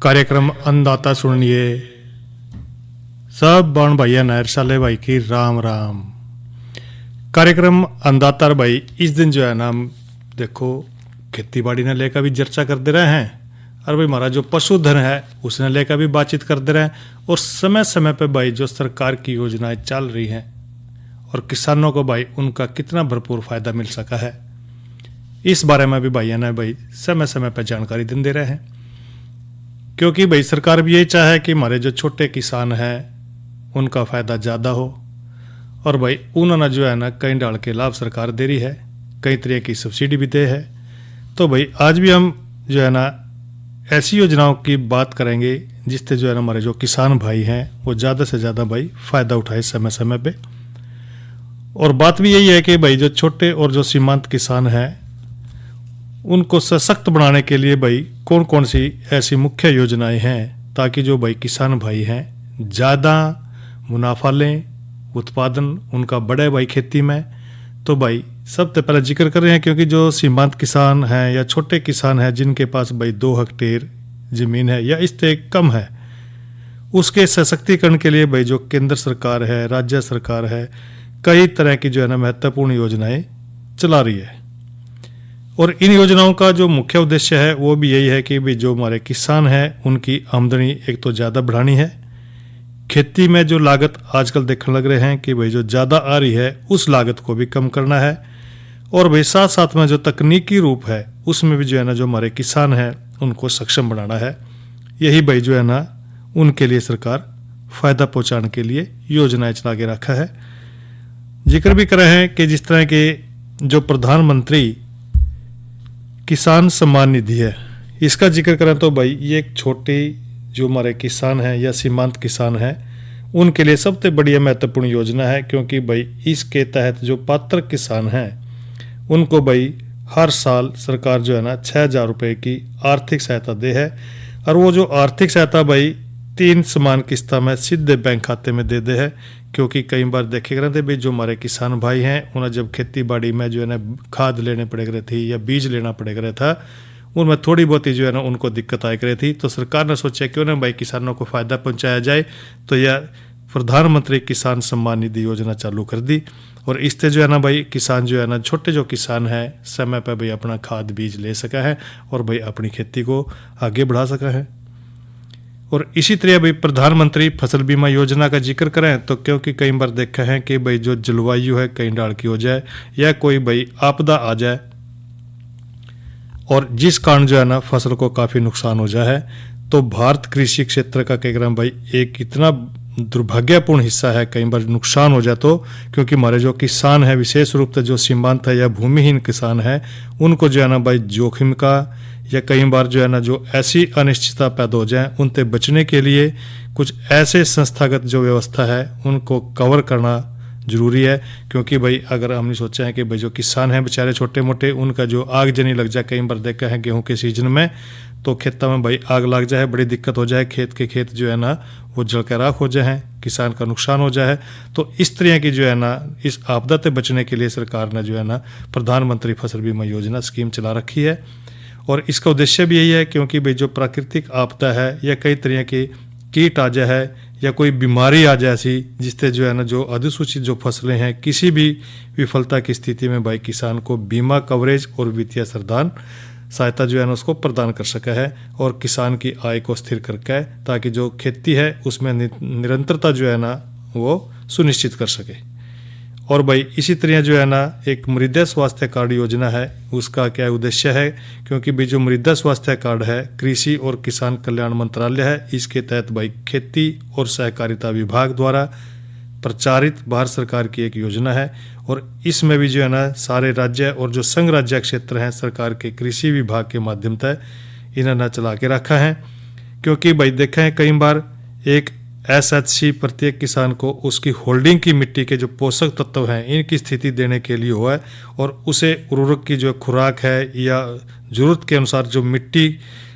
कार्यक्रम अन्नदाता सुनिए। सब बन भैया नहर साले भाई की राम राम। कार्यक्रम अन्नदाता भाई इस दिन जो है ना हम देखो खेती बाड़ी ने लेकर भी चर्चा करते रहे हैं और भाई हमारा जो पशुधन है उसने लेकर भी बातचीत करते रहे और समय समय पे भाई जो सरकार की योजनाएं चल रही हैं और किसानों को भाई उनका कितना भरपूर फायदा मिल सका है, इस बारे में भी भैया ने भाई समय समय पर जानकारी दे रहे हैं। क्योंकि भाई सरकार भी यही चाहे कि हमारे जो छोटे किसान हैं उनका फ़ायदा ज़्यादा हो और भाई उन्होंने जो है ना कई डाल के लाभ सरकार दे रही है, कई तरह की सब्सिडी भी दे है। तो भाई आज भी हम जो है ना ऐसी योजनाओं की बात करेंगे जिससे जो है ना हमारे जो किसान भाई हैं वो ज़्यादा से ज़्यादा भाई फ़ायदा उठाए समय समय पे। और बात भी यही है कि भाई जो छोटे और जो सीमांत किसान हैं उनको सशक्त बनाने के लिए भाई कौन कौन सी ऐसी मुख्य योजनाएं हैं ताकि जो भाई किसान भाई हैं ज़्यादा मुनाफा लें, उत्पादन उनका बढ़े भाई खेती में। तो भाई सबसे पहले जिक्र कर रहे हैं क्योंकि जो सीमांत किसान हैं या छोटे किसान हैं जिनके पास भाई 2 हेक्टेयर ज़मीन है या इससे कम है, उसके सशक्तिकरण के लिए भाई जो केंद्र सरकार है, राज्य सरकार है, कई तरह की जो है ना महत्वपूर्ण योजनाएं चला रही है। और इन योजनाओं का जो मुख्य उद्देश्य है वो भी यही है कि भाई जो हमारे किसान हैं उनकी आमदनी एक तो ज़्यादा बढ़ानी है, खेती में जो लागत आजकल देखने लग रहे हैं कि भाई जो ज़्यादा आ रही है उस लागत को भी कम करना है और भाई साथ साथ में जो तकनीकी रूप है उसमें भी जो है ना जो हमारे किसान हैं उनको सक्षम बनाना है। यही भाई जो है ना उनके लिए सरकार फ़ायदा पहुँचाने के लिए योजनाएं चला के रखा है। जिक्र भी कर रहे हैं कि जिस तरह के जो प्रधानमंत्री किसान सम्मान निधि है इसका जिक्र करें तो भाई ये एक छोटी जो हमारे किसान हैं या सीमांत किसान हैं उनके लिए सबसे बढ़िया महत्वपूर्ण योजना है। क्योंकि भाई इसके तहत जो पात्र किसान हैं उनको भाई हर साल सरकार जो है ना 6,000 रुपये की आर्थिक सहायता दे है और वो जो आर्थिक सहायता भाई 3 समान किस्ता में सीधे बैंक खाते में दे है। क्योंकि कई बार देखे गए थे भाई जो हमारे किसान भाई हैं उन्हें जब खेती बाड़ी में जो है ना खाद लेने पड़े गए थी या बीज लेना पड़े गया था उनमें थोड़ी बहुत ही जो है ना उनको दिक्कत आए करे थी। तो सरकार ने सोचा क्यों ना भाई किसानों को फ़ायदा पहुंचाया जाए, तो यह प्रधानमंत्री किसान सम्मान निधि योजना चालू कर दी और इससे जो है ना भाई किसान जो है ना छोटे जो किसान हैं समय पर भाई अपना खाद बीज ले सका है और भाई अपनी खेती को आगे बढ़ा सका है। और इसी तरह भाई प्रधानमंत्री फसल बीमा योजना का जिक्र करें तो क्योंकि कई बार देखा है कि भाई जो जलवायु है कहीं डाल की हो जाए या कोई भाई आपदा आ जाए और जिस कारण जो है ना फसल को काफ़ी नुकसान हो जाए है, तो भारत कृषि क्षेत्र का कार्यक्रम भाई एक इतना दुर्भाग्यपूर्ण हिस्सा है कई बार नुकसान हो जाए तो। क्योंकि हमारे जो किसान है विशेष रूप से जो सीमांत है या भूमिहीन किसान है उनको जो है ना भाई जोखिम का या कई बार जो है ना जो ऐसी अनिश्चितता पैदा हो जाए उनसे बचने के लिए कुछ ऐसे संस्थागत जो व्यवस्था है उनको कवर करना जरूरी है। क्योंकि भाई अगर हमने सोचा है कि भाई जो किसान हैं बेचारे छोटे मोटे उनका जो आग जनी लग जाए, कई बार देखा है गेहूं के सीजन में तो खेतों में भाई आग लग जाए, बड़ी दिक्कत हो जाए, खेत के खेत जो है ना वो जल के राख हो जाए, किसान का नुकसान हो जाए। तो इस तरह की जो है ना इस आपदा से बचने के लिए सरकार ने जो है ना प्रधानमंत्री फसल बीमा योजना स्कीम चला रखी है और इसका उद्देश्य भी यही है क्योंकि भाई जो प्राकृतिक आपदा है या कई तरह की कीट आ जाए है या कोई बीमारी आ जाए ऐसी जिससे जो है ना जो अधिसूचित जो फसलें हैं किसी भी विफलता की स्थिति में भाई किसान को बीमा कवरेज और वित्तीय सरदान सहायता जो है ना उसको प्रदान कर सका है और किसान की आय को स्थिर करके ताकि जो खेती है उसमें निरंतरता जो है ना वो सुनिश्चित कर सके। और भाई इसी तरह जो है ना एक मृदा स्वास्थ्य कार्ड योजना है, उसका क्या उद्देश्य है क्योंकि भाई जो मृदा स्वास्थ्य कार्ड है कृषि और किसान कल्याण मंत्रालय है, इसके तहत भाई खेती और सहकारिता विभाग द्वारा प्रचारित भारत सरकार की एक योजना है और इसमें भी जो है ना सारे राज्य और जो संघ राज्य क्षेत्र हैं सरकार के कृषि विभाग के माध्यम से इन्होंने चला के रखा है। क्योंकि भाई देखा है कई बार एक एसएचसी प्रत्येक किसान को उसकी होल्डिंग की मिट्टी के जो पोषक तत्व हैं इनकी स्थिति देने के लिए हुआ है और उसे उर्वरक की जो खुराक है या ज़रूरत के अनुसार जो मिट्टी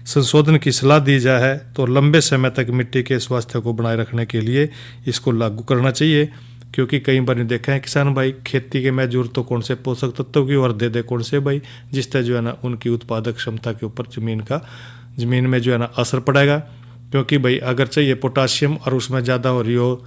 संशोधन की सलाह दी जाए है तो लंबे समय तक मिट्टी के स्वास्थ्य को बनाए रखने के लिए इसको लागू करना चाहिए। क्योंकि कई बार देखा है किसान भाई खेती के में जरूरत तो कौन से पोषक तत्व की और दे कौन से भाई जिससे जो है ना उनकी उत्पादक क्षमता के ऊपर ज़मीन का ज़मीन में जो है ना असर पड़ेगा, क्योंकि भाई अगर चाहिए पोटाशियम और उसमें ज़्यादा हो रही हो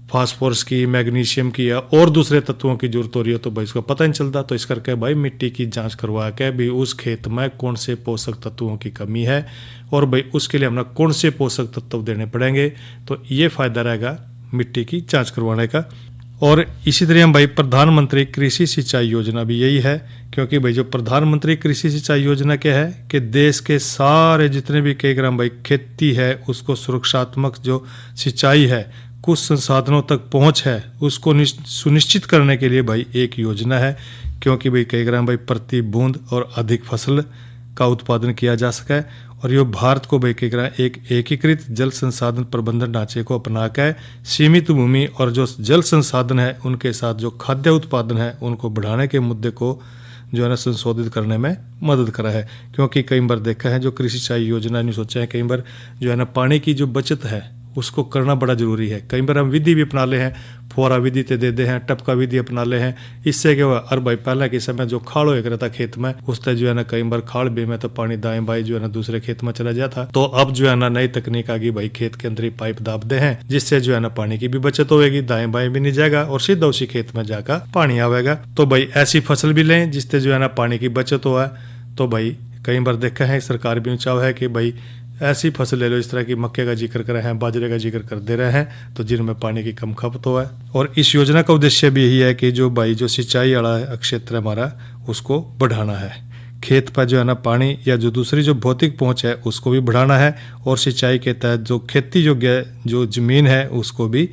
फास्फोरस की, मैग्नीशियम की या और दूसरे तत्वों की जरूरत हो रही हो तो भाई इसको पता नहीं चलता। तो इस करके भाई मिट्टी की जांच करवा के भी उस खेत में कौन से पोषक तत्वों की कमी है और भाई उसके लिए हमें कौन से पोषक तत्व देने पड़ेंगे, तो ये फ़ायदा रहेगा मिट्टी की जांच करवाने का। और इसी तरह हम भाई प्रधानमंत्री कृषि सिंचाई योजना भी यही है, क्योंकि भाई जो प्रधानमंत्री कृषि सिंचाई योजना क्या है कि देश के सारे जितने भी कई ग्राम भाई खेती है उसको सुरक्षात्मक जो सिंचाई है, कुछ संसाधनों तक पहुंच है, उसको सुनिश्चित करने के लिए भाई एक योजना है, क्योंकि भाई कई ग्राम भाई प्रति बूंद और अधिक फसल का उत्पादन किया जा सके। और ये भारत को भाई कई ग्राम एक एकीकृत जल संसाधन प्रबंधन ढांचे को अपना कर सीमित भूमि और जो जल संसाधन है उनके साथ जो खाद्य उत्पादन है उनको बढ़ाने के मुद्दे को जो है ना संशोधित करने में मदद करा है। क्योंकि कई बार देखा है जो कृषि सिंचाई योजना ने सोचा है, कई बार जो है ना पानी की जो बचत है उसको करना बड़ा जरूरी है। कई बार हम विधि भी अपना ले हैं, फुहारा विधि ते दे हैं, टपका विधि अपना ले हैं, इससे क्या हुआ अरे भाई पहले के समय जो खाड़ होया करता खेत में उससे जो है ना कई बार खाड़ बे में तो पानी दाएं बाएं जो है ना दूसरे खेत में चला जाता। तो अब जो है ना नई तकनीक आ गई भाई, खेत के अंदर ही पाइप दाब दे हैं जिससे जो है ना पानी की भी बचत होगी, दाएं बाएं भी नहीं जाएगा और सीधा उसी खेत में जाकर पानी आवेगा। तो भाई ऐसी फसल भी लें जिससे जो है ना पानी की बचत हो। तो भाई कई बार देखा है सरकार भी चाव है कि भाई ऐसी फसल ले लो, इस तरह की मक्के का जिक्र कर रहे हैं, बाजरे का जिक्र कर दे रहे हैं, तो जिनमें पानी की कम खपत हो है। और इस योजना का उद्देश्य भी यही है कि जो भाई जो सिंचाई वाला क्षेत्र हमारा उसको बढ़ाना है, खेत पर जो है ना पानी या जो दूसरी जो भौतिक पहुंच है उसको भी बढ़ाना है, और सिंचाई के तहत जो खेती योग्य जो जमीन है उसको भी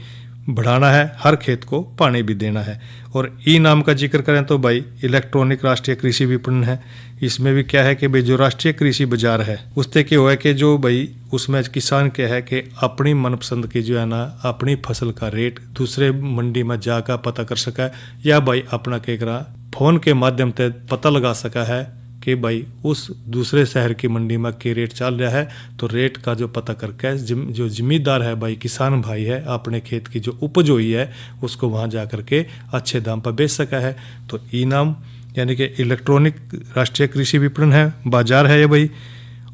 बढ़ाना है, हर खेत को पानी भी देना है। और ई नाम का जिक्र करें तो भाई इलेक्ट्रॉनिक राष्ट्रीय कृषि विपणन है। इसमें भी क्या है कि भाई जो राष्ट्रीय कृषि बाजार है उससे क्या हुआ है कि जो भाई उसमें किसान क्या है कि अपनी मनपसंद की जो है ना अपनी फसल का रेट दूसरे मंडी में जाकर पता कर सका, या भाई अपना क्या फोन के माध्यम से पता लगा सका है कि भाई उस दूसरे शहर की मंडी में क्या रेट चल रहा है। तो रेट का जो पता करके जो जिम्मेदार है भाई किसान भाई है अपने खेत की जो उपज हुई है उसको वहाँ जा कर के अच्छे दाम पर बेच सका है। तो ई नाम यानी कि इलेक्ट्रॉनिक राष्ट्रीय कृषि विपणन है, बाजार है ये भाई।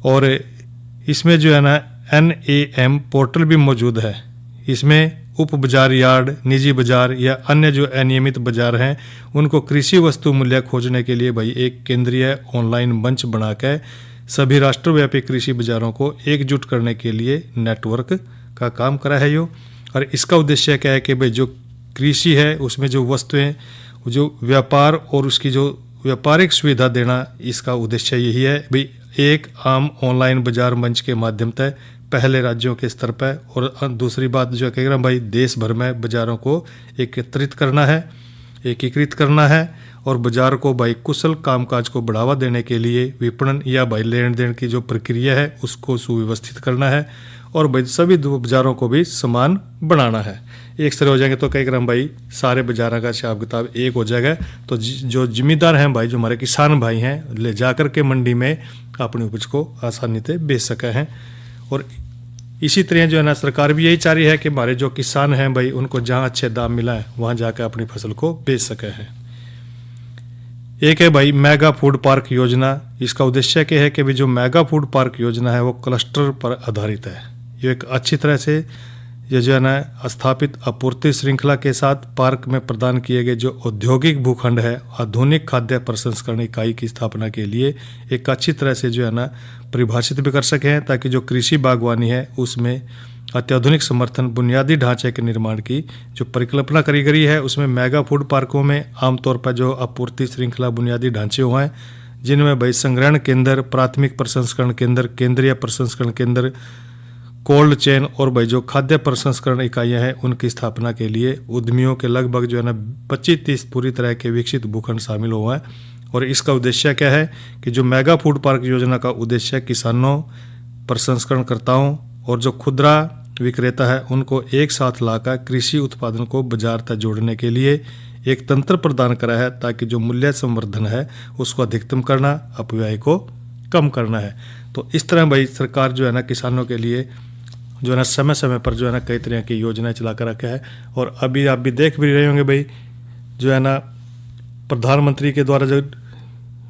और इसमें जो है ना NAM पोर्टल भी मौजूद है। इसमें उप बाजार यार्ड, निजी बाजार या अन्य जो अनियमित बाजार हैं उनको कृषि वस्तु मूल्य खोजने के लिए भाई एक केंद्रीय ऑनलाइन मंच बनाकर सभी राष्ट्रव्यापी कृषि बाजारों को एकजुट करने के लिए नेटवर्क का काम करा है यो। और इसका उद्देश्य क्या है कि भाई जो कृषि है उसमें जो वस्तुएं जो व्यापार और उसकी जो व्यापारिक सुविधा देना, इसका उद्देश्य यही है भाई एक आम ऑनलाइन बाजार मंच के माध्यम से पहले राज्यों के स्तर पर और दूसरी बात जो कह रहा भाई देश भर में बाजारों को एकत्रित करना है, एकीकृत करना है और बाजार को भाई कुशल कामकाज को बढ़ावा देने के लिए विपणन या भाई लेन देन की जो प्रक्रिया है उसको सुव्यवस्थित करना है और भाई सभी बाजारों को भी समान बनाना है। एक तरह हो जाएंगे तो कई क्रम भाई सारे बाजारों का हिसाब किताब एक हो जाएगा। तो जो जिम्मेदार हैं भाई जो हमारे किसान भाई हैं ले जाकर के मंडी में अपनी उपज को आसानी से बेच सके हैं। और इसी तरह जो है ना सरकार भी यही चाह रही है कि हमारे जो किसान हैं भाई उनको जहाँ अच्छे दाम मिला है वहाँ जाकर अपनी फसल को बेच सके हैं। एक है भाई मेगा फूड पार्क योजना। इसका उद्देश्य क्या है कि भाई जो मेगा फूड पार्क योजना है वो क्लस्टर पर आधारित है। ये एक अच्छी तरह से ये जो है ना स्थापित आपूर्ति श्रृंखला के साथ पार्क में प्रदान किए गए जो औद्योगिक भूखंड है आधुनिक खाद्य प्रसंस्करण इकाई की स्थापना के लिए एक अच्छी तरह से जो है ना परिभाषित भी कर सके हैं, ताकि जो कृषि बागवानी है उसमें अत्याधुनिक समर्थन बुनियादी ढांचे के निर्माण की जो परिकल्पना करी गई है। उसमें मेगा फूड पार्कों में आमतौर पर जो आपूर्ति श्रृंखला बुनियादी ढांचे हुए हैं जिनमें भाई संग्रहण केंद्र, प्राथमिक प्रसंस्करण केंद्र, केंद्रीय प्रसंस्करण केंद्र, कोल्ड चेन और भाई जो खाद्य प्रसंस्करण इकाइयाँ हैं उनकी स्थापना के लिए उद्यमियों के लगभग जो है ना 25-30 पूरी तरह के विकसित भूखंड शामिल हुआ है। और इसका उद्देश्य क्या है कि जो मेगा फूड पार्क योजना का उद्देश्य किसानों, प्रसंस्करणकर्ताओं और जो खुदरा विक्रेता है उनको एक साथ लाकर कृषि उत्पादन को बाजार तक जोड़ने के लिए एक तंत्र प्रदान करा है, ताकि जो मूल्य संवर्धन है उसको अधिकतम करना, अपव्यय को कम करना है। तो इस तरह भाई सरकार जो है ना किसानों के लिए जो है ना समय समय पर जो है ना कई तरह की योजनाएं चला कर रखा है। और अभी आप भी देख भी रहे होंगे भाई जो है ना प्रधानमंत्री के द्वारा जो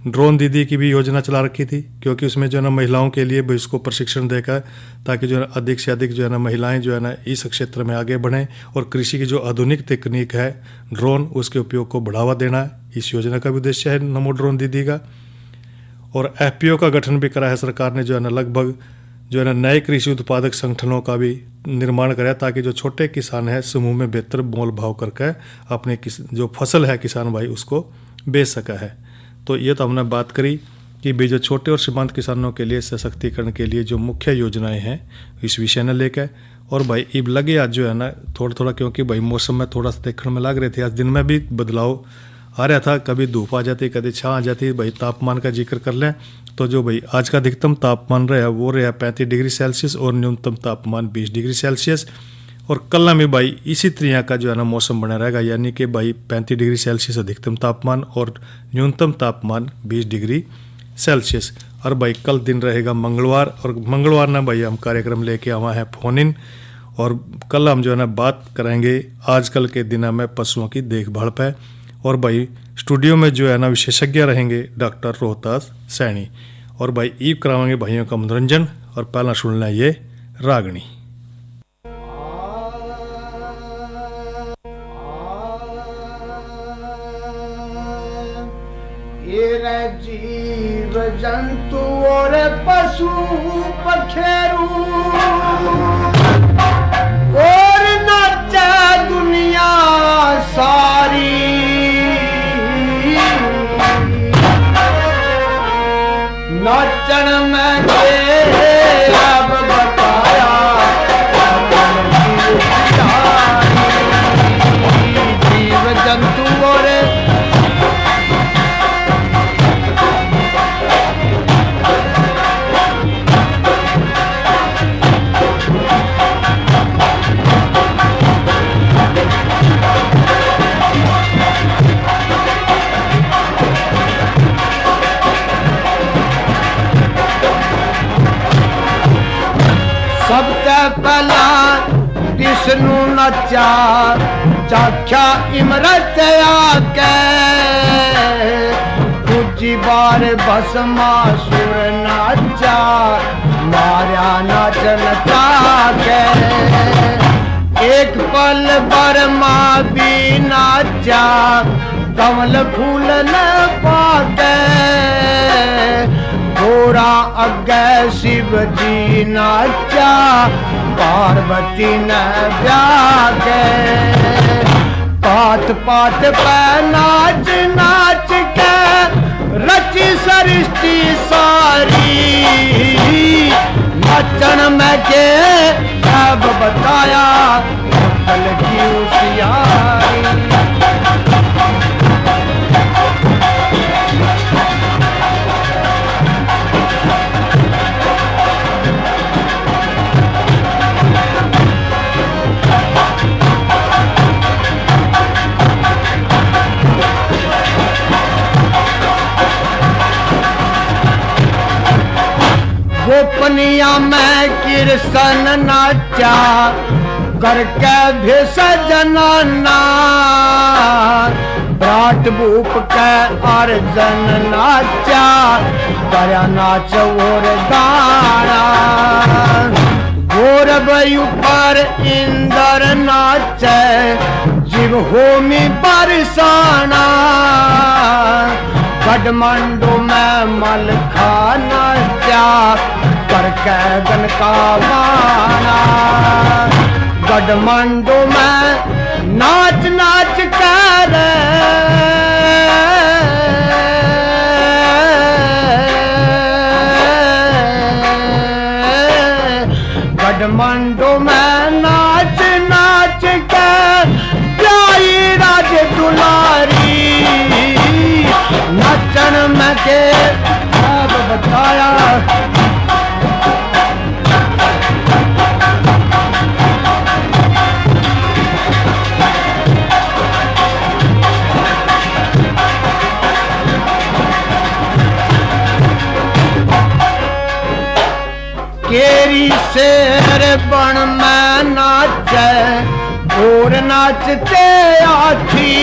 ड्रोन दीदी की भी योजना चला रखी थी, क्योंकि उसमें जो है ना महिलाओं के लिए भी उसको प्रशिक्षण देकर, ताकि जो है अधिक से अधिक जो है ना महिलाएं जो है ना इस क्षेत्र में आगे बढ़ें और कृषि की जो आधुनिक तकनीक है ड्रोन, उसके उपयोग को बढ़ावा देना इस योजना का भी उद्देश्य है नमो ड्रोन दीदी का। और एफपीओ का गठन भी करा है सरकार ने, जो है ना लगभग जो है ना नए कृषि उत्पादक संगठनों का भी निर्माण कराया, ताकि जो छोटे किसान हैं समूह में बेहतर मोल भाव करके अपने जो फसल है किसान भाई उसको बेच सका है। तो ये तो हमने बात करी कि भाई जो छोटे और सीमांत किसानों के लिए सशक्तिकरण के लिए जो मुख्य योजनाएं हैं इस विषय ने लेकर। और भाई इब लगे आज जो है ना थोड़ा थोड़ा, क्योंकि भाई मौसम में थोड़ा सा देखने में लग रहे थे, आज दिन में भी बदलाव आ रहा था, कभी धूप आ जाती कभी छाँ आ जाती। भाई तापमान का जिक्र कर लें तो जो भाई आज का अधिकतम तापमान रहा वो रहा 35 डिग्री सेल्सियस और न्यूनतम तापमान 20 डिग्री सेल्सियस। और कल में भाई इसी तरह का जो है ना मौसम बना रहेगा, यानी कि भाई 35 डिग्री सेल्सियस अधिकतम तापमान और न्यूनतम तापमान 20 डिग्री सेल्सियस। और भाई कल दिन रहेगा मंगलवार, और मंगलवार ना भाई हम कार्यक्रम लेके आवा है फोन इन, और कल हम जो है ना बात करेंगे आजकल के दिनों में पशुओं की देखभाल पे। और भाई स्टूडियो में जो है ना विशेषज्ञ रहेंगे डॉक्टर रोहतास सैनी। और भाई ईब कराएंगे भाइयों का मनोरंजन, और पहला सुनना ये रागनी। जीव जंतु और पशु पखेरु और नाचा दुनिया सारी, नाचन में अब बताया जीव जंतु और सबसे पहला विष्णु नचा चाख्या इमरत आके, दूजी बार भस्मासुर नाचा मार्या नाच नचा के, एक पल बर्मा भी नाचा कमल फूल न पाके, घोड़ा अगे शिव जी नाचा पार्वती न ब्यागे, पात पात पे नाच नाच के रची सृष्टि सारी, नाचन में के अब बताया कल की उसियारी। गोपनिया में कृष्ण नाचा करके भेष जनाना, प्राट भूप के अर्जन नाचा करया नाच और गाना, घोर बयु पर इंद्र नाचे जीव होमी बरसाना, काठमांडू में मलखा नाचा करके गन का माना, काठमांडू में नाच नाच कर काठमांडू में नाच नाच कर प्यारी राज दुलारी, नाचन में के अब बताया केरी शेर बन में नाचे और नाचते आखी,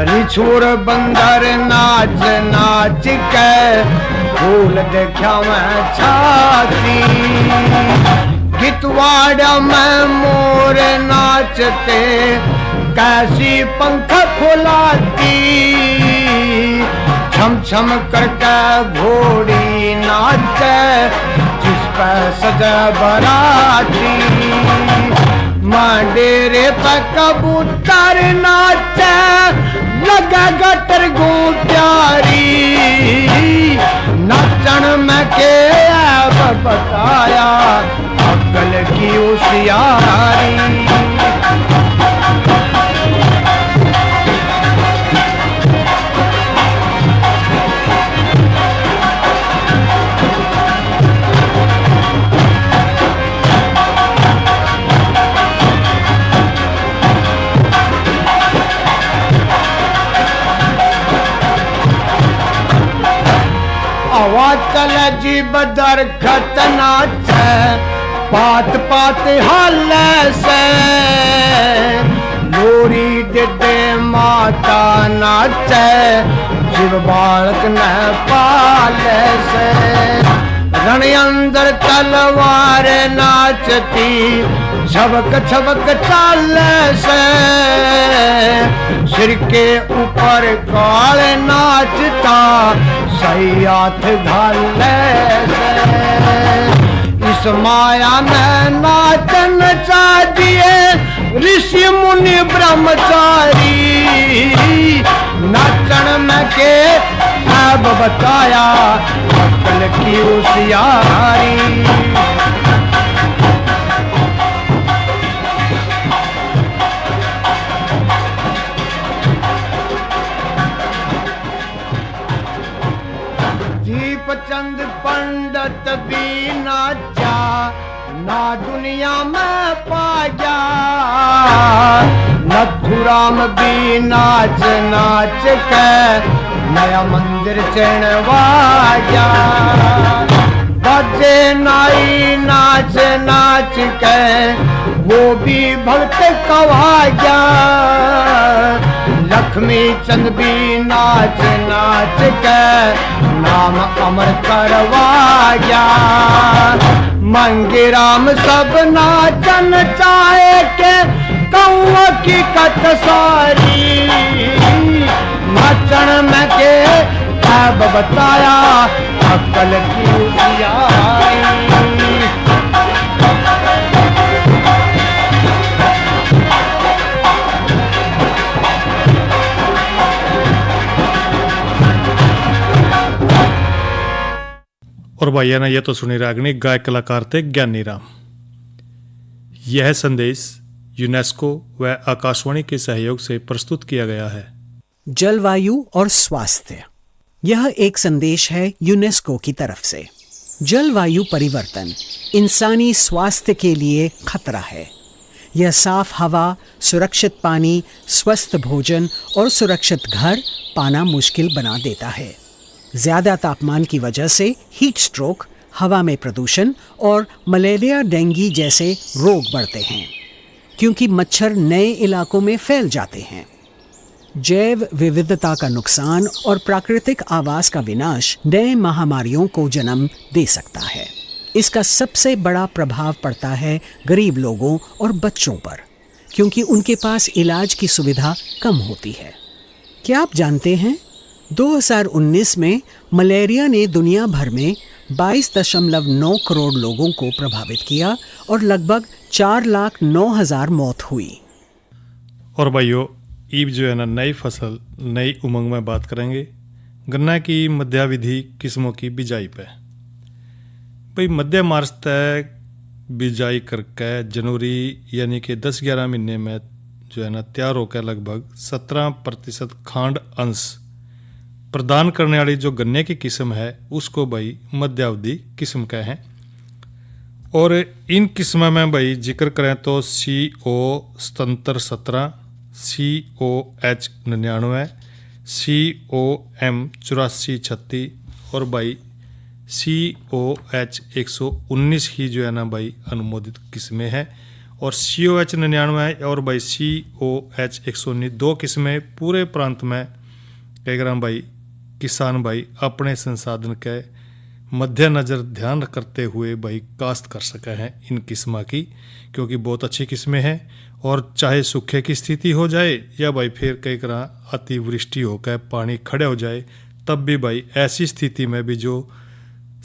रिछोड़ बंदर नाच नाच के फूल देखा मैं छाती गितवाड़ा में मोर नाचते कैसी पंख फुलाती छम छम करके घोड़ी नाचे जिस पर सजा बराती डेरे पे कबूतर नाचे लगा गटर गो प्यारी नाचन में के बताया अकल की होशियारी हवा चल जी बदर खत नाचे पात पात हाल से लोरी दे माता नाचे जीव बालक न पाल से रण अंदर तलवार नाचती छबक छबक चाल से सिर के ऊपर काल नाचता सही हाथ घाल से इस माया में नाचन चाहिए ऋषि मुनि ब्रह्मचारी नाचन में के अब बताया अकल की होशियारी चंद पंडित भी नाचा ना दुनिया में पाया नथुराम भी नाच नाच के नया मंदिर चढ़वाया बजे नाई नाच नाच के वो भी भक्त कवाया लक्ष्मी चंद भी नाच नाच के नाम अमर करवाया मंगे राम सब नाचन चाहे के कौआ की कट सारी नाचन में के अब बताया अकल की होशियारी और भैया ने यह तो सुनी रागनी गायक कलाकार थे ज्ञानी राम। यह संदेश यूनेस्को व आकाशवाणी के सहयोग से प्रस्तुत किया गया है। जलवायु और स्वास्थ्य, यह एक संदेश है यूनेस्को की तरफ से। जलवायु परिवर्तन इंसानी स्वास्थ्य के लिए खतरा है। यह साफ हवा, सुरक्षित पानी, स्वस्थ भोजन और सुरक्षित घर पाना मुश्किल बना देता है। ज्यादा तापमान की वजह से हीट स्ट्रोक, हवा में प्रदूषण और मलेरिया, डेंगू जैसे रोग बढ़ते हैं क्योंकि मच्छर नए इलाकों में फैल जाते हैं। जैव विविधता का नुकसान और प्राकृतिक आवास का विनाश नए महामारियों को जन्म दे सकता है। इसका सबसे बड़ा प्रभाव पड़ता है गरीब लोगों और बच्चों पर, क्योंकि उनके पास इलाज की सुविधा कम होती है। क्या आप जानते हैं 2019 में मलेरिया ने दुनिया भर में 22.9 करोड़ लोगों को प्रभावित किया और लगभग 4,09,000 मौत हुई। और भाइयों, ईब जो है ना नई फसल नई उमंग में बात करेंगे गन्ना की मध्यावधि किस्मों की बिजाई पे। भाई मध्य मार्च तक बिजाई करके जनवरी यानी कि 10-11 महीने में जो है ना तैयार होकर लगभग 17% खांड अंश प्रदान करने वाली जो गन्ने की किस्म है उसको भाई मध्यावधि किस्म का है। और इन किस्म में भाई जिक्र करें तो CO 77-17, COH 99, COM 84-36 और भाई COH 119 ही जो है ना भाई अनुमोदित किस्में हैं। और COH 99 और भाई COH 119 दो किस्में पूरे प्रांत में कई ग्राम भाई किसान भाई अपने संसाधन के मद्देनजर ध्यान करते हुए भाई काश्त कर सके हैं इन किस्म की, क्योंकि बहुत अच्छी किस्में हैं। और चाहे सूखे की स्थिति हो जाए या भाई फिर कई तरह अतिवृष्टि होकर पानी खड़े हो जाए, तब भी भाई ऐसी स्थिति में भी जो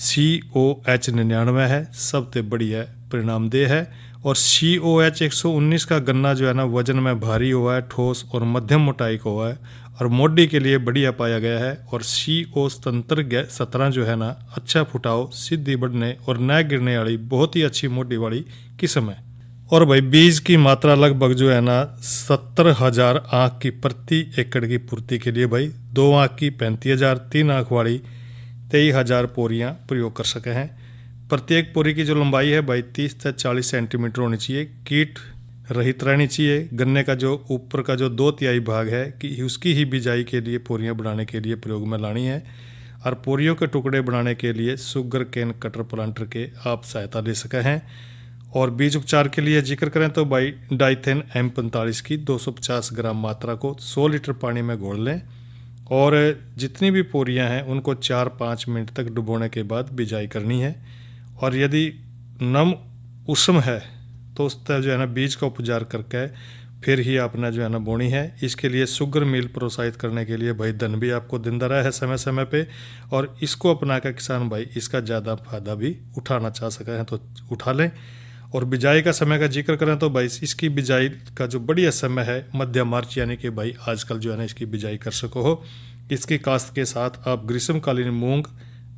COH 99 है सबसे बढ़िया परिणामदेह है। और COH 119 का गन्ना जो है ना वजन में भारी हुआ है, ठोस और मध्यम मोटाई का हुआ है और मोडी के लिए बढ़िया पाया गया है। और CO 17 जो है ना अच्छा फुटाव, सीधी बढ़ने और न गिरने वाली बहुत ही अच्छी मोडी वाली किस्म है। और भाई बीज की मात्रा लगभग जो है ना 70,000 आँख की प्रति एकड़ की पूर्ति के लिए भाई 2 आँख की 35,000, 3 आँख वाली 23,000 पोरियाँ प्रयोग कर सके हैं। प्रत्येक पोरी की जो लंबाई है भाई 30 से 40 सेंटीमीटर होनी चाहिए, कीट रहित रहनी चाहिए। गन्ने का जो ऊपर का जो 2/3 भाग है कि उसकी ही बिजाई के लिए पोरियाँ बनाने के लिए प्रयोग में लानी है। और पोरियों के टुकड़े बनाने के लिए शुगर केन कटर प्लांटर के आप सहायता ले सके हैं। और बीज उपचार के लिए जिक्र करें तो भाई डाइथेन M45 की 250 ग्राम मात्रा को 100 लीटर पानी में घोल लें और जितनी भी पोरियां हैं उनको 4-5 मिनट तक डुबोने के बाद बिजाई करनी है। और यदि नम उष्ण है तो उस तरह जो है ना बीज का उपचार करके फिर ही आपने जो है ना बोनी है। इसके लिए शुगर मिल प्रोत्साहित करने के लिए भाई धन भी आपको दिन रहा है समय समय पे, और इसको अपना कर किसान भाई इसका ज़्यादा फायदा भी उठाना चाह सके हैं तो उठा लें। और बिजाई का समय का जिक्र करें तो भाई इसकी बिजाई का जो बढ़िया समय है मध्य मार्च, यानी कि भाई आजकल जो है ना इसकी बिजाई कर सको हो। इसकी काश्त के साथ आप ग्रीष्मकालीन मूंग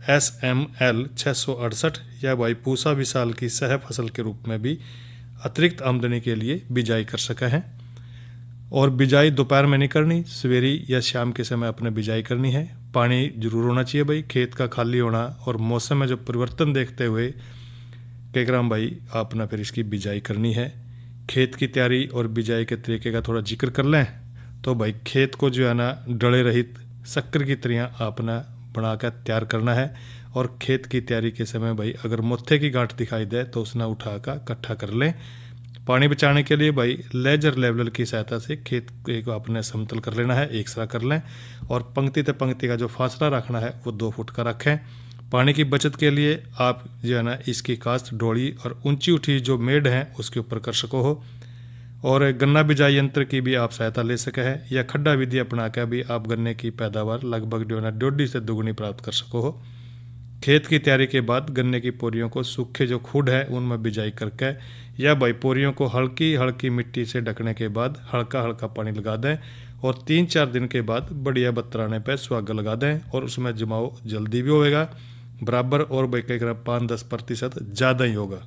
SML 668 या भाई पूसा विशाल की सह फसल के रूप में भी अतिरिक्त आमदनी के लिए बिजाई कर सके हैं। और बिजाई दोपहर में नहीं करनी, सवेरे या शाम के समय अपने बिजाई करनी है। पानी जरूर होना चाहिए भाई, खेत का खाली होना और मौसम में जो परिवर्तन देखते हुए कई ग्राम भाई आपने फिर इसकी बिजाई करनी है। खेत की तैयारी और बिजाई के तरीके का थोड़ा जिक्र कर लें तो भाई खेत को जो है ना डले रहित शक्कर की तरह आपने बनाकर तैयार करना है। और खेत की तैयारी के समय भाई अगर मोथे की गांठ दिखाई दे तो उसने उठाकर इकट्ठा कर लें। पानी बचाने के लिए भाई लेजर लेवलर की सहायता से खेत को आपने समतल कर लेना है, एक सा कर लें। और पंक्ति से पंक्ति का जो फासला रखना है वो 2 फुट का रखें। पानी की बचत के लिए आप जो है ना इसकी काश्त डोली और ऊंची उठी जो मेड हैं उसके ऊपर कर सको हो। और गन्ना बिजाई यंत्र की भी आप सहायता ले सके हैं या खड्डा विधि अपना कर भी आप गन्ने की पैदावार लगभग जो है ना 1.5 से दोगुनी प्राप्त कर सको हो। खेत की तैयारी के बाद गन्ने की पोरियों को सूखे जो खुड है उनमें बिजाई करके या भाई पोरियों को हल्की हल्की मिट्टी से ढकने के बाद हल्का हल्का पानी लगा दें और 3-4 दिन के बाद बढ़िया बतराने पर सुहागा लगा दें और उसमें जमाव जल्दी भी होएगा बराबर और भाई कई 5-10% ज़्यादा ही होगा।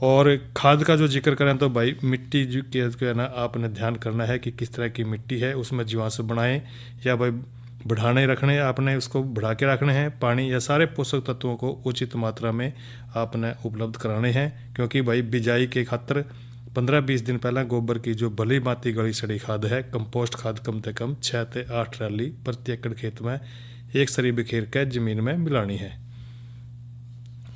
और खाद का जो जिक्र करें तो भाई मिट्टी जो है ना आपने ध्यान करना है कि किस तरह की मिट्टी है, उसमें जीवांश बनाएं या भाई बढ़ाने रखने आपने उसको बढ़ा के रखने हैं। पानी या सारे पोषक तत्वों को उचित मात्रा में आपने उपलब्ध कराने हैं, क्योंकि भाई बिजाई के खातर 15-20 दिन पहले गोबर की जो भली भांति गली सड़ी खाद है कंपोस्ट खाद कम से कम 6 से 8 ट्राली प्रति एकड़ खेत में एक सरी बिखेर कर जमीन में मिलानी है।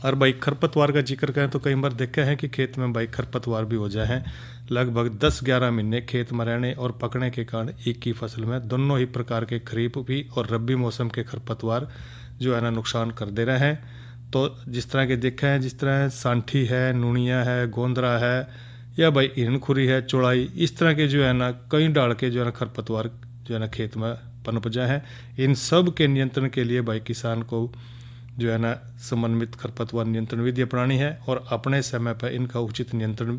और भाई खरपतवार का जिक्र करें तो कई बार देखे हैं कि खेत में भाई खरपतवार भी हो जाए हैं। लगभग 10-11 महीने खेत में रहने और पकने के कारण एक की फसल में दोनों ही प्रकार के खरीफ भी और रबी मौसम के खरपतवार जो है ना नुकसान कर दे रहे हैं। तो जिस तरह के देखे हैं, जिस तरह सांठी है, नूनिया है, गोंदरा है या भाई हिरणखुरी है, चौड़ाई, इस तरह के जो है ना कई डाल के जो है ना खरपतवार जो है ना खेत में पनप जाए हैं। इन सब के नियंत्रण के लिए भाई किसान को जो है ना समन्वित खरपतवार नियंत्रण विधि अपनानी है और अपने समय पर इनका उचित नियंत्रण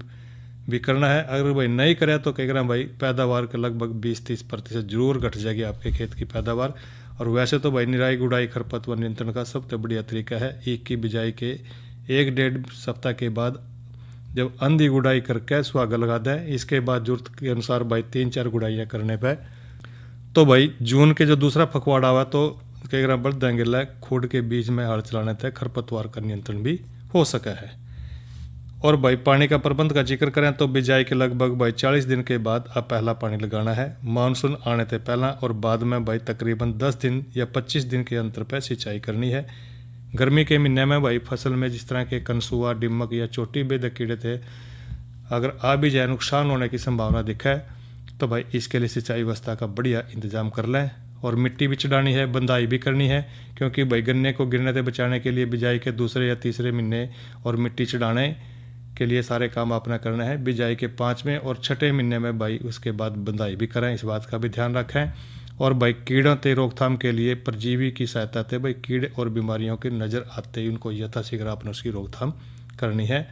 भी करना है। अगर भाई नहीं करे तो कह रहे हैं भाई पैदावार के लगभग 20-30% जरूर घट जाएगी आपके खेत की पैदावार। और वैसे तो भाई निराई गुड़ाई खरपतवार नियंत्रण का सबसे बढ़िया तरीका है एक की बिजाई के 1-1.5 सप्ताह के बाद जब अंधी गुड़ाई करके सुहागा लगा दें। इसके बाद जरूरत के अनुसार भाई 3-4 गुड़ाइयाँ करने पर तो भाई जून के जो दूसरा पखवाड़ा हुआ तो कई ग्राम बढ़ देंगे खोड के बीच में हल चलाने तक खरपतवार का नियंत्रण भी हो सका है। और भाई पानी का प्रबंध का जिक्र करें तो बिजाई के लगभग भाई 40 दिन के बाद अब पहला पानी लगाना है। मानसून आने से पहला और बाद में भाई तकरीबन 10 दिन या 25 दिन के अंतर पर सिंचाई करनी है। गर्मी के महीने में भाई फसल में जिस तरह के कंसुआ, डिमक या चोटी बेदक कीड़े थे अगर आ भी जाए नुकसान होने की संभावना दिखे तो भाई इसके लिए सिंचाई व्यवस्था का बढ़िया इंतजाम कर लें। और मिट्टी भी चढ़ानी है, बंदाई भी करनी है, क्योंकि भाई गन्ने को गिरने से बचाने के लिए बिजाई के दूसरे या तीसरे महीने और मिट्टी चढ़ाने के लिए सारे काम अपना करना है। बिजाई के 5वें और 6ठे महीने में भाई उसके बाद बंदाई भी करें, इस बात का भी ध्यान रखें। और भाई कीड़ों से रोकथाम के लिए परजीवी की सहायता से भाई कीड़े और बीमारियों के नज़र आते ही उनको यथाशीघ्र आपने उसकी रोकथाम करनी है।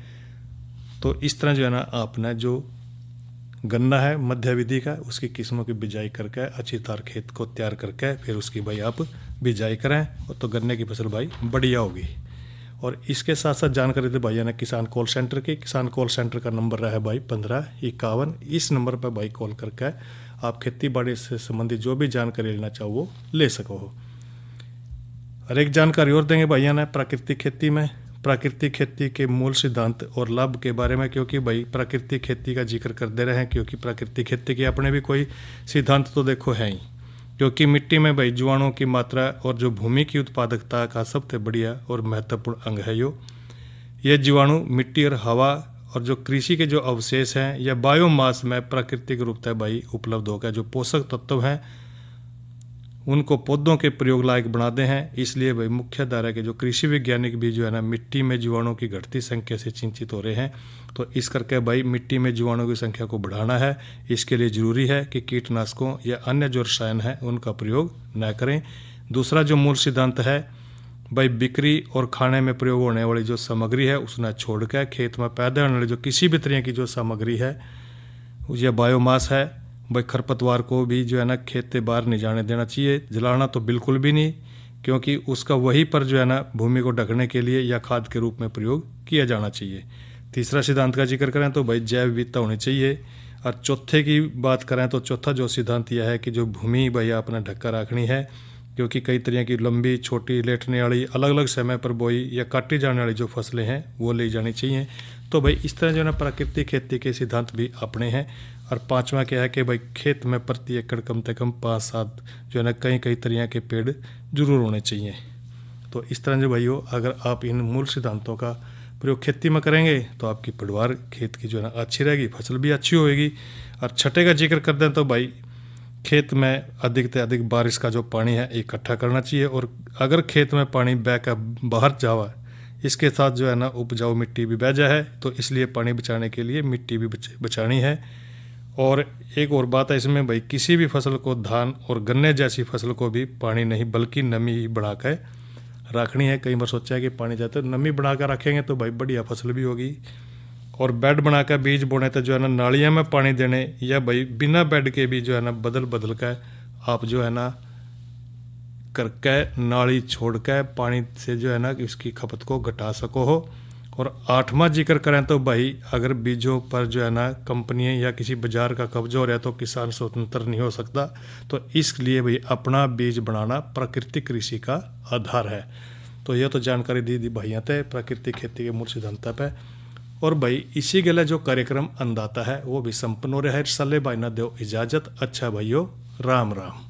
तो इस तरह जो है ना आपने जो गन्ना है मध्य अवधि का, उसकी किस्मों की बिजाई करके अच्छी तरह खेत को तैयार करके फिर उसकी भाई आप बिजाई करें, और तो गन्ने की फसल भाई बढ़िया होगी। और इसके साथ साथ जानकारी दे भाई ने किसान कॉल सेंटर की। किसान कॉल सेंटर का नंबर रहा है भाई 1551। इस नंबर पर भाई कॉल करके आप खेती बाड़ी से संबंधित जो भी जानकारी लेना चाहो वो ले सको हो। और एक जानकारी और देंगे भैया ने प्राकृतिक खेती में, प्राकृतिक खेती के मूल सिद्धांत और लाभ के बारे में, क्योंकि भाई प्राकृतिक खेती का जिक्र कर दे रहे हैं, क्योंकि प्राकृतिक खेती के अपने भी कोई सिद्धांत तो देखो है ही, क्योंकि मिट्टी में भाई जीवाणुओं की मात्रा और जो भूमि की उत्पादकता का सबसे बढ़िया और महत्वपूर्ण अंग है ये जीवाणु मिट्टी और हवा और जो कृषि के जो अवशेष हैं या बायोमास में प्राकृतिक रूप से भाई उपलब्ध होकर जो पोषक तत्व हैं उनको पौधों के प्रयोग लायक बनाते हैं। इसलिए भाई मुख्य धारा के जो कृषि वैज्ञानिक भी जो है ना मिट्टी में जीवाणुओं की घटती संख्या से चिंतित हो रहे हैं। तो इस करके भाई मिट्टी में जीवाणुओं की संख्या को बढ़ाना है। इसके लिए जरूरी है कि कीटनाशकों या अन्य जो रसायन है उनका प्रयोग न करें। दूसरा जो मूल सिद्धांत है भाई बिक्री और खाने में प्रयोग होने वाली जो सामग्री है उसने छोड़ कर खेत में पैदा होने वाली जो किसी भी तरह की जो सामग्री है या बायोमास है भाई खरपतवार को भी जो है ना खेत से बाहर नहीं जाने देना चाहिए। जलाना तो बिल्कुल भी नहीं, क्योंकि उसका वहीं पर जो है ना भूमि को ढकने के लिए या खाद के रूप में प्रयोग किया जाना चाहिए। तीसरा सिद्धांत का जिक्र करें तो भाई जैव विविधता होनी चाहिए। और चौथे की बात करें तो चौथा जो सिद्धांत यह है कि जो भूमि भाई आपने ढक्का रखनी है, क्योंकि कई तरह की लंबी छोटी लेटने वाली अलग अलग समय पर बोई या काटी जाने वाली जो फसलें हैं वो ले जानी चाहिए। तो भाई इस तरह जो है ना प्राकृतिक खेती के सिद्धांत भी अपने हैं। और पांचवा क्या है कि भाई खेत में प्रति एकड़ कम से कम 5-7 जो है ना कई तरह के पेड़ जरूर होने चाहिए। तो इस तरह जो भाइयों अगर आप इन मूल सिद्धांतों का प्रयोग खेती में करेंगे तो आपकी पैदावार खेत की जो है ना अच्छी रहेगी, फसल भी अच्छी होएगी। और छठे का जिक्र कर दें तो भाई खेत में अधिक से अधिक बारिश का जो पानी है इकट्ठा करना चाहिए। और अगर खेत में पानी बह कर बाहर जावा इसके साथ जो है ना उपजाऊ मिट्टी भी बह जाए, तो इसलिए पानी बचाने के लिए मिट्टी भी बचानी है। और एक और बात है इसमें भाई किसी भी फसल को धान और गन्ने जैसी फसल को भी पानी नहीं बल्कि नमी ही बढ़ा कर रखनी है। कई बार सोचा है कि पानी जाता है, नमी बढ़ा कर रखेंगे तो भाई बढ़िया फसल भी होगी। और बेड बनाकर बीज बोने तो जो है ना नालियाँ में पानी देने या भाई बिना बेड के भी जो है ना बदल कर आप जो है ना करके नाली छोड़ कर पानी से जो है ना इसकी खपत को घटा सको हो। और 8वां जिक्र करें तो भाई अगर बीजों पर जो है ना कंपनियां या किसी बाजार का कब्जा हो रहा है तो किसान स्वतंत्र नहीं हो सकता। तो इसलिए भाई अपना बीज बनाना प्राकृतिक कृषि का आधार है। तो यह तो जानकारी दी भाइयों थे प्राकृतिक खेती के मूल सिद्धांत पे। और भाई इसी गले जो कार्यक्रम अन्नदाता है वो भी संपन्न हो रहा है। साले भाई ना दो इजाजत। अच्छा भाइयों, राम राम।